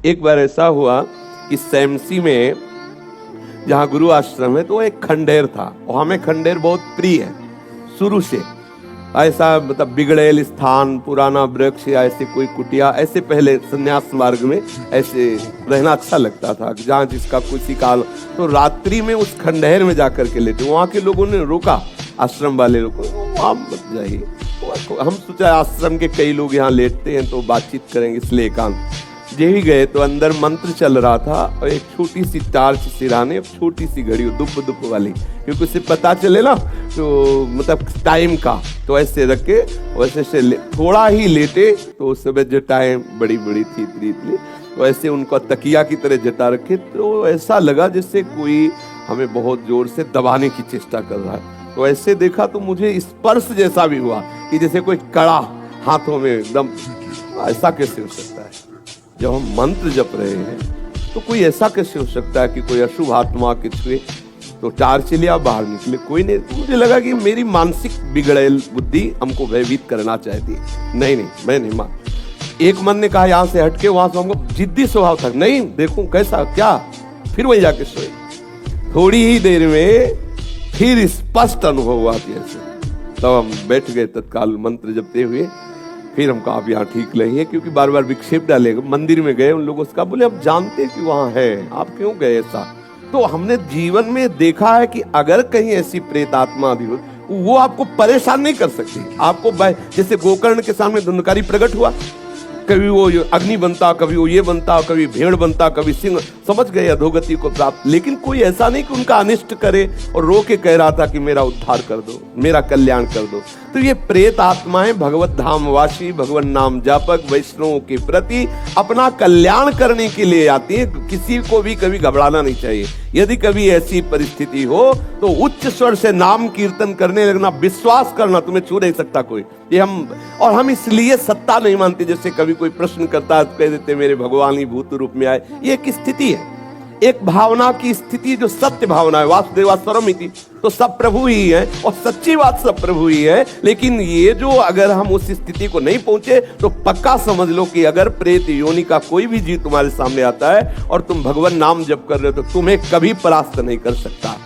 एक बार ऐसा हुआ कि सैमसी में जहाँ गुरु आश्रम है तो एक खंडेर था और हमें खंडेर बहुत प्रिय है शुरू से। ऐसा मतलब बिगड़ेल स्थान, पुराना वृक्ष या ऐसे कोई कुटिया, ऐसे पहले संन्यास मार्ग में ऐसे रहना अच्छा लगता था जहाँ जिसका किसी काल। तो रात्रि में उस खंडहर में जाकर के लेटे, वहाँ के लोगों ने रोका, आश्रम वाले लोगों को आप मत जाइए। तो हम सोचा आश्रम के कई लोग यहाँ लेटते हैं तो बातचीत करेंगे, इसलिए एकांत जे ही गए तो अंदर मंत्र चल रहा था और एक छोटी सी टार्च सिराने, छोटी सी घड़ी दुप वाली, क्योंकि उससे पता चले ना तो मतलब टाइम का। तो ऐसे रख के वैसे से थोड़ा ही लेटे तो उस समय जटाएं बड़ी बड़ी थी इतनी, तो ऐसे उनका तकिया की तरह जटा रखे तो ऐसा लगा जैसे कोई हमें बहुत जोर से दबाने की चेष्टा कर रहा है। तो ऐसे देखा तो मुझे स्पर्श जैसा भी हुआ कि जैसे कोई कड़ा हाथों में एकदम। ऐसा कैसे हो सकता है? जब हम मंत्र जप रहे हैं तो कोई ऐसा कैसे हो सकता है कि कोई अशुभ आत्मा के छुए? तो टार्च लिया, बाहर निकले, कोई नहीं। मुझे लगा कि मेरी मानसिक बिगड़ेल बुद्धि हमको भयभीत करना चाहती है। नहीं मैं नहीं मान। एक मन ने कहा यहाँ से हटके, वहां से हमको जिद्दी स्वभाव था, नहीं देखूं कैसा क्या, फिर वही जाके सोए। थोड़ी ही देर में फिर स्पष्ट अनुभव हुआ कि ऐसे। तब हम बैठ गए तत्काल मंत्र जपते हुए। फिर हम कहा अब यहाँ ठीक नहीं है, क्योंकि बार बार विक्षेप डालेगा। मंदिर में गए, उन लोगों से कहा, बोले अब जानते कि वहाँ है, आप क्यों गए ऐसा? तो हमने जीवन में देखा है कि अगर कहीं ऐसी प्रेत आत्मा भी हो, वो आपको परेशान नहीं कर सकती। आपको जैसे गोकर्ण के सामने धुंधकारी प्रकट हुआ, कभी वो अग्नि बनता, कभी वो ये बनता, कभी भेड़ बनता, कभी सिंह, समझ गए अधोगति को प्राप्त। लेकिन कोई ऐसा नहीं कि उनका अनिष्ट करे और रो के कह रहा था कि मेरा उद्धार कर दो, मेरा कल्याण कर दो। तो ये प्रेत आत्माएं भगवत धामवासी, भगवान नाम जापक वैष्णवों के प्रति अपना कल्याण करने के लिए आती है। किसी को भी कभी घबराना नहीं चाहिए। यदि कभी ऐसी परिस्थिति हो तो उच्च स्वर से नाम कीर्तन करने लगना, विश्वास करना, तुम्हें छू नहीं सकता कोई। ये हम इसलिए सत्ता नहीं मानते। जैसे कभी कोई प्रश्न करता है तो कह देते मेरे भगवान ही भूत रूप में आए। ये एक स्थिति है, एक भावना की स्थिति जो सत्य भावना है। वासुदेवा स्वरमिति, तो सब प्रभु ही है और सच्ची बात सब प्रभु ही है। लेकिन ये जो अगर हम उस स्थिति को नहीं पहुंचे तो पक्का समझ लो कि अगर प्रेत योनि का कोई भी जीव तुम्हारे सामने आता है और तुम भगवान नाम जप कर रहे हो तो तुम्हें कभी परास्त नहीं कर सकता।